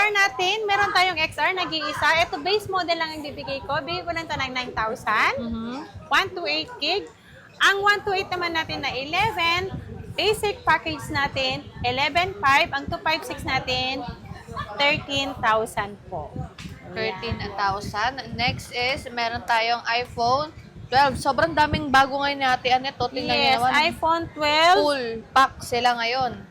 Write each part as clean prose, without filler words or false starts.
XR natin, meron tayong XR nag-iisa. Ito base model lang ang bibigay ko. Bigay ko lang ito ng 9,000. 128 gig. Ang 128 naman natin na 11. Basic package natin, 11,500. Ang 256 natin, 13,000 po. 13,000. Next is, meron tayong iPhone 12. Sobrang daming bago ngayon natin. Ano ito? Tingnan Yes, nyo naman. iPhone 12. Full pack sila ngayon.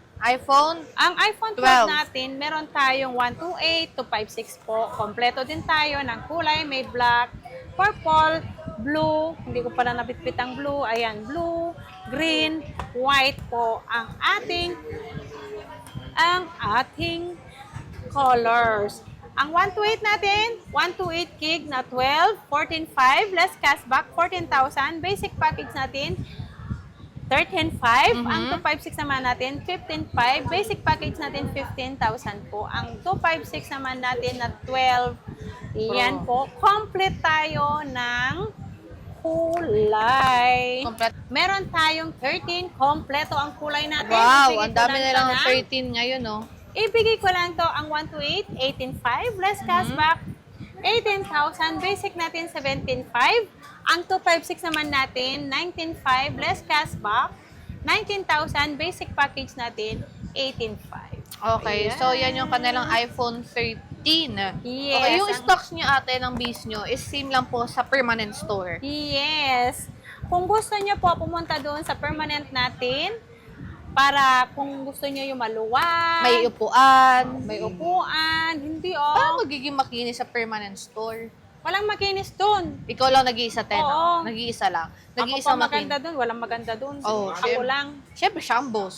Ang iPhone 12 natin, meron tayong 128, 256 po. Kompleto din tayo ng kulay. May black, purple, blue. Hindi ko pala nabitbit ang blue. Ayan, blue, green, white po ang ating colors. Ang 128 natin, 128 gig na 12, 14,500, less cashback, 14,000. Basic package natin, 13,500. Ang 256 naman natin, 15,500. Basic package natin, 15,000 po. Ang 256 naman natin na 12, yan po. Complete tayo ng kulay. Meron tayong 13, kompleto ang kulay natin. Wow, ang Ibigay ko dami lang na to lang ng- 13 ngayon, no? Ibigay ko lang to ang 128, 18,500, less cashback, 18,000. Basic natin, 17,500. Ang 256 naman natin, 19,500, less cashback, 19,000. Basic package natin, 18,500. Okay, Ayan. so yan yung kanilang iPhone 13. Yes, Okay, yung ang- stocks nyo ate ng base nyo is same lang po sa permanent store. Yes. Kung gusto nyo po, pumunta doon sa permanent natin para kung gusto nyo yung maluwag, May upuan. may upuan, hindi Paano magiging makinis sa permanent store? Walang makinis doon. Ikaw lang nag-iisa, Teno. Oo. Nag-iisa lang. Ako Nag-iisa pa maganda doon, walang maganda doon. Oh, Ako lang. Siyempre, siya ang boss.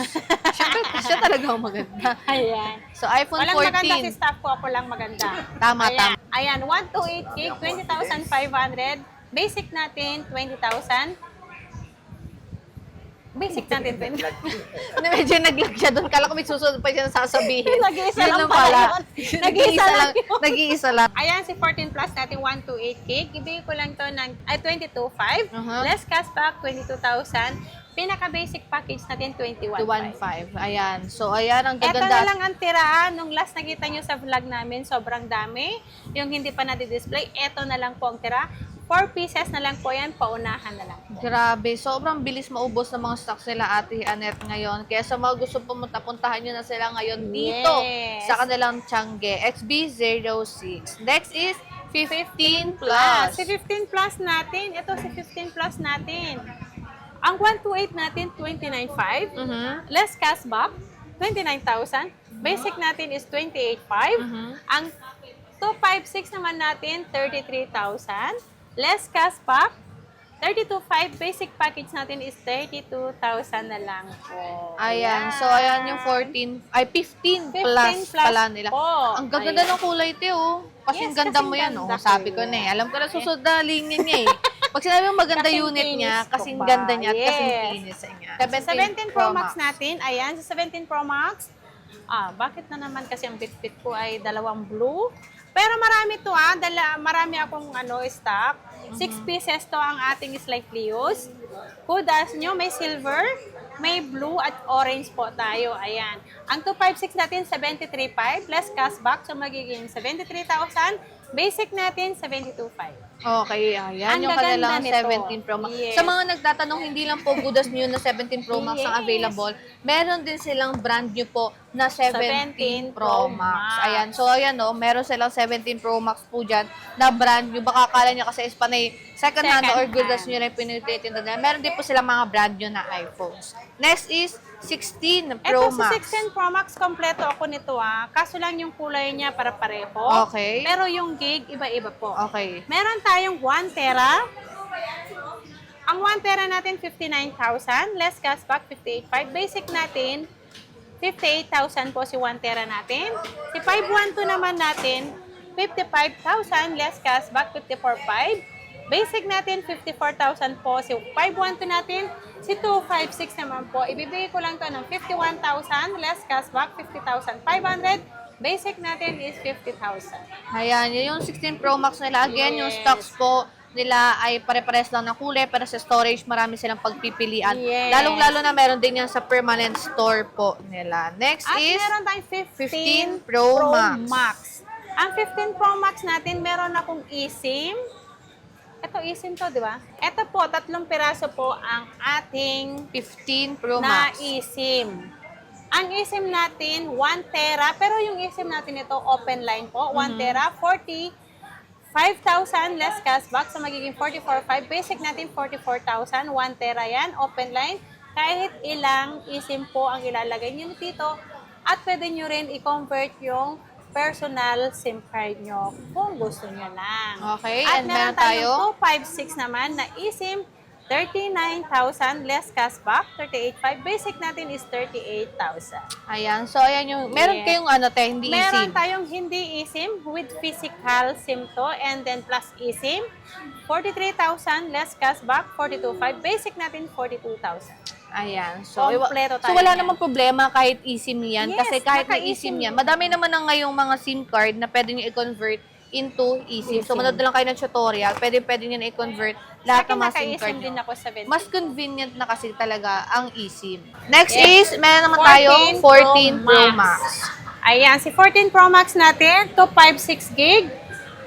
Siyempre, siya talaga ang maganda. Ayan. So, iPhone Walang maganda si 14. staff ko, ako lang maganda. Tama, Ayan. Ayan, 128 gig, 20,500. Basic natin, 20,000. Basic natin, 20,000. Medyo nag-lag siya doon. Kala ko may susunod pa siya na sasabihin. Nag-iisa Yun lang pala yun. Nag-iisa lang. Nag-iisa lang. Ayan, si 14 Plus natin, 128 gig. Ibigay ko lang to ng 22,500. Less cashback, 22,000. Pinaka-basic package natin, 21,500. 215. Ayan. So, ayan. Ang Ito gaganda. na lang ang tira. Nung last nakita nyo sa vlog namin, sobrang dami. Yung hindi pa na-display, ito na lang po ang tira. 4 pieces na lang po yan, paunahan na lang po. Grabe, sobrang bilis maubos ng mga stocks nila Ate Annette ngayon. Kaya sa mga gusto pumunta, puntahan nyo na sila ngayon dito Yes. sa kanilang Tiangge XB06. Next is 15 plus. Si 15 Plus natin, ito si 15 Plus natin. Ang 128 natin, 29,500. Less cashback, 29,000. Basic natin is 28,500. Ang 256 naman natin, 33,000. Less cashback, 32,500. Basic package natin is 32,000 na lang po. Ayan. So, ayan yung 15 plus pala nila. po. Ang gaganda Ayan. ng kulay, te, oh. Kasing Yes, ganda kasing mo yan, ganda oh. ko Sabi ko yan. na eh. Alam ko na susunod na linya niya eh. Pag sinabi mo maganda Kasing unit niya, kinis ko kasing ba? ganda niya at kasing Yes. kinis niya. Sa 17 Pro Max natin, ayan, sa 17 Pro Max, bakit na naman kasi ang bit-bit ko ay dalawang blue? Pero marami to marami akong stock. 6 pieces to ang ating slightly used. Kudas nyo, may silver, may blue at orange po tayo. Ayan. Ang 256 natin, 73,500 plus cashback. So magiging 73,000. Basic natin, 72,500. Okay, ayan Ang yung kanilang gaganda nito. 17 Pro Max. Yes. Sa mga nagtatanong, hindi lang po Gudas new na 17 Pro Max ang Yes. available. Meron din silang brand new po na 17 Pro Max. Ayan, so ayan o, meron silang 17 Pro Max po dyan na brand new. Baka akala niya kasi is panay second hand or Gudas new na pinititinda nila. Meron din po silang mga brand new na iPhones. Next is 16 Pro Ito Max. sa 16 Pro Max, kompleto ako nito Kaso lang yung kulay niya para pareho. Okay. Pero yung gig, iba-iba po. Okay. Meron tayong 1 tera. Ang 1 tera natin, 59,000. Less cashback, 58,500. Basic natin, 58,000 po si 1 tera natin. Si 512 naman natin, 55,000. Less cashback, 54,500. Basic natin, 54,000 po. Si 512 natin, si 256 naman po. Ibibigay ko lang to ng 51,000. Less cashback, 50,500. Basic natin is 50,000. Ayan, yun yung 16 Pro Max nila. Again, yung Yes. stocks po nila ay pare-pares lang ng kulay, pero sa storage marami silang pagpipilian. Yes. Lalong-lalo na meron din yan sa permanent store po nila. Next At is meron tayong 15 15 Pro Max. Ang 15 Pro Max natin, meron akong eSIM. Ito eSIM to, di ba? Ito po, 3 piraso po ang ating 15 Pro na Max. eSIM. Ang eSIM natin, 1 tera, pero yung eSIM natin ito, open line po, 1 tera, 5,000 less cashback, so magiging 44,500. Basic natin 44,000, 1 tera yan, open line. Kahit ilang eSIM po ang ilalagay nyo dito. At pwede nyo rin i-convert yung personal SIM card nyo kung gusto nyo lang. Okay, At and meron meron tayo? tayong 256 naman na eSIM, 39,000 less cashback, 38,500. Basic natin is 38,000. Ayan, so ayan yung, meron Yes. kayong hindi Meron eSIM. tayong hindi eSIM with physical SIM to and then plus eSIM. 43,000 less cashback, 42,500. Basic natin 42,000. Ayan. So, Kompleto so tayo wala yan. namang problema kahit eSIM yan. Yes, kasi kahit may naka-eSIM eSIM yan, madami naman na ngayong mga SIM card na pwede nyo i-convert into eSIM. So, eSIM. manood na lang kayo ng tutorial. Pwede nyo na i-convert lahat ng mga SIM card naka-eSIM din nyo. ako sa 20. Mas convenient na kasi talaga ang eSIM. Next Yes. is, meron naman tayong 14 Pro Max. Ayan, si 14 Pro Max natin, 256 gig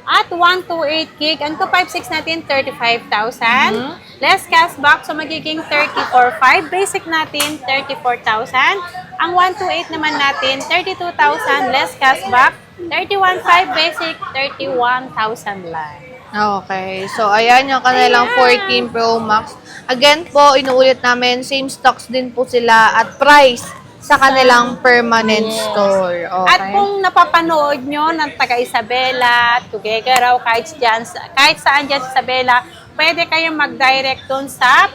at 128 gig. Ang 256 natin, 35,000. Less cashback, so magiging 34,500. Basic natin, 34,000. Ang 128 naman natin, 32,000. Less cashback, 31,500. Basic, 31,000 lang. Okay. So, ayan yung kanilang 14 Pro Max. Again po, inuulit namin, same stocks din po sila at price sa kanilang permanent store. Okay. At kung napapanood nyo ng taga Isabela, Tuguegarao, kahit saan dyan sa Isabela, pwede kayong mag-direct dun sa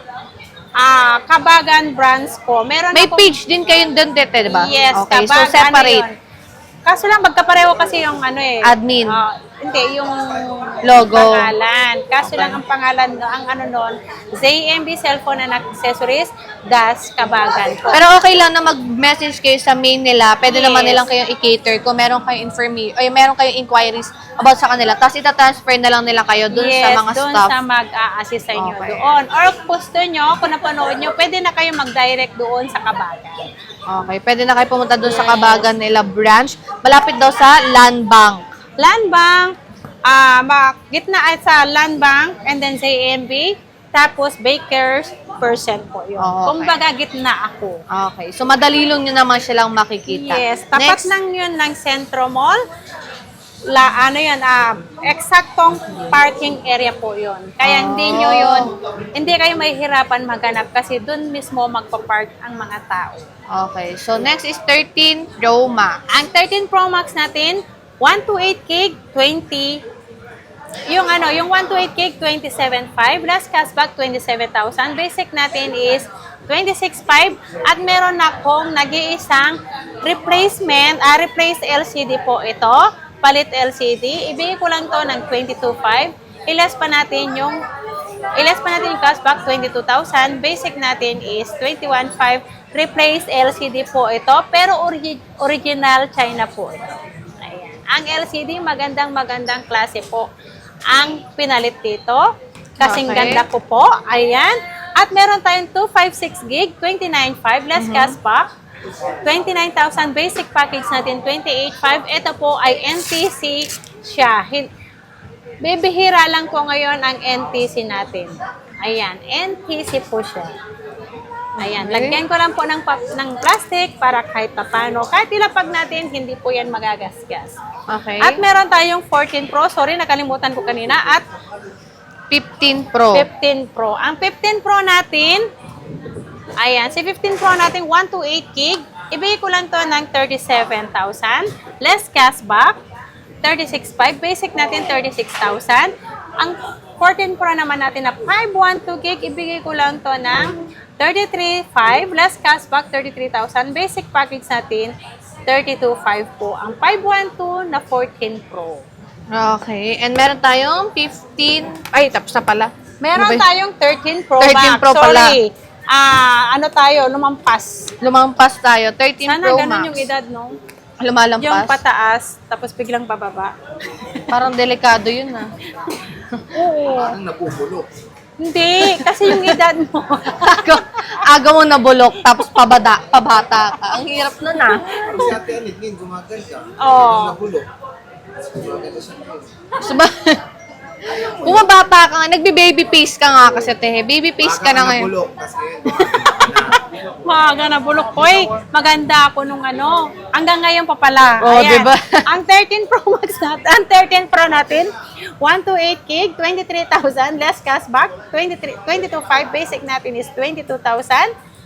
Kabagan branch ko. Meron May akong- page din kayo doon, Tete, di ba? Yes, Okay, so Kabagan, separate. yun. Kaso lang, magkapareho kasi yung Admin. Hindi, yung Logo. pangalan. Kaso lang ang pangalan, nun, ZMB Cellphone and Accessories, Das Kabagan po. Pero okay lang na mag-message kayo sa main nila. Pwede Yes. naman nilang kayong i-cater kung meron kayong meron kayong inquiries about sa kanila. Tapos ita-transfer na lang nila kayo dun sa mga doon staff. sa mag-a-assist sa inyo Okay. doon. Or kung gusto nyo, kung napanood nyo, pwede na kayo mag-direct doon sa Kabagan. Okay, pwede na kayo pumunta dun sa Kabagan nila branch. Malapit daw sa Land Bank. Land Bank, gitna ay sa Land Bank, and then ZMB, tapos Baker's Percent po yun. Okay. Kumbaga, gitna ako. Okay, so madali lang nyo naman silang makikita. Yes, tapat Next. lang yun ng Centro Mall. Eksaktong parking area po yun. Kaya hindi kayo mahihirapan maghanap kasi dun mismo magpa-park ang mga tao. Okay, so next is 13 Pro Max. Ang 13 Pro Max natin, 128 gig, 20. Yung 128 gig, 27,500. Last cashback, 27,000. Basic natin is 26,500. At meron akong nag-iisang replace LCD po ito. Palit LCD. Ibigay ko lang to ng 22,500. Ilas pa natin yung cashback, 22,000. Basic natin is 21,500. Replace LCD po ito. Pero original China po ito. Ayan. Ang LCD, magandang klase po ang pinalit dito. Kasing Okay. ganda ko po. Ayan. At meron tayong 256 gig, 29,500. Less cashback. 29,000 basic package natin, 28,500. Ito po ay NTC siya. Bibihira lang po ngayon ang NTC natin. Ayan, NTC po siya. Ayan, Okay. lagyan ko lang po ng plastic para kahit papano. Kahit ilapag natin, hindi po yan magagasgas. Okay. At meron tayong 14 Pro. Sorry, nakalimutan ko kanina. At 15 Pro. 15 Pro. Ang 15 Pro natin, ayan, si 15 Pro natin, 128 gig. Ibigay ko lang to ng 37,000. Less cashback, 36,500. Basic natin, 36,000. Ang 14 Pro naman natin na 512 gig, ibigay ko lang to ng 33,500. Less cashback, 33,000. Basic package natin, 32,500 po. Ang 512 na 14 Pro. Okay. And meron tayong 15... Ay, tapos na pala. Meron Ano ba? tayong 13 Pro 13 Max. Pro pala. Sorry. Lumampas. Lumampas tayo. 13 Sana Pro ganun Max. yung edad, no? Lumalampas. Yung pataas, tapos biglang bababa. Parang delikado yun ah. Oo. Parang napupulok. Hindi, kasi yung edad mo. Aga mo nabulok, tapos pabata ka. Ang hirap nun ah. Parang si Ate Anet, ngayon gumaganda. Oo. Parang napulok. Gumaganda siya ngayon. So, kung mabata ka nga, nagbe-baby face ka nga kasi te. Baby face ka na ngayon. Napulok, tapos ngayon gumaganda ka na. Maga na bulok ko eh. Maganda ako nung ano. Hanggang ngayon pa pala. Oo, Ayan. diba? Ang 13 Pro Max natin, ang 13 Pro natin, 128 gig, 23,000, less cashback, 22.5, basic natin is 22,000.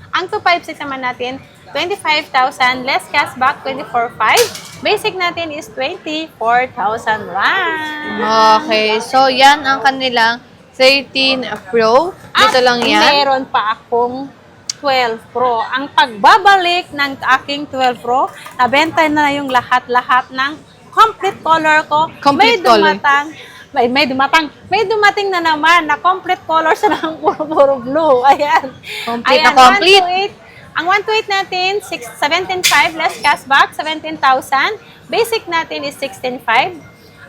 Ang 256 naman natin, 25,000, less cashback, 24,500. Basic natin is 24,000 lang. Okay, so yan ang kanilang 13 Pro. Dito At lang yan. meron pa akong 12 Pro. Ang pagbabalik ng aking 12 Pro, nabenta na yung lahat-lahat ng complete color ko. Complete color. May dumating na naman na complete color sa ng puro blue. Ayan. Complete Ayan, na complete. 128. Ang 128 natin, 17,500 less cashback, 17,000. Basic natin is 16,500.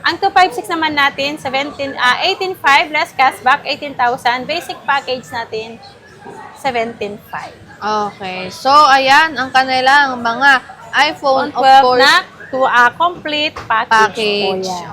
Ang 256 naman natin, 18,500 less cashback, 18,000. Basic package natin, 17,500. Okay, so ayan ang kanilang mga iPhone, of 12 course, na to a complete package, po package. yan.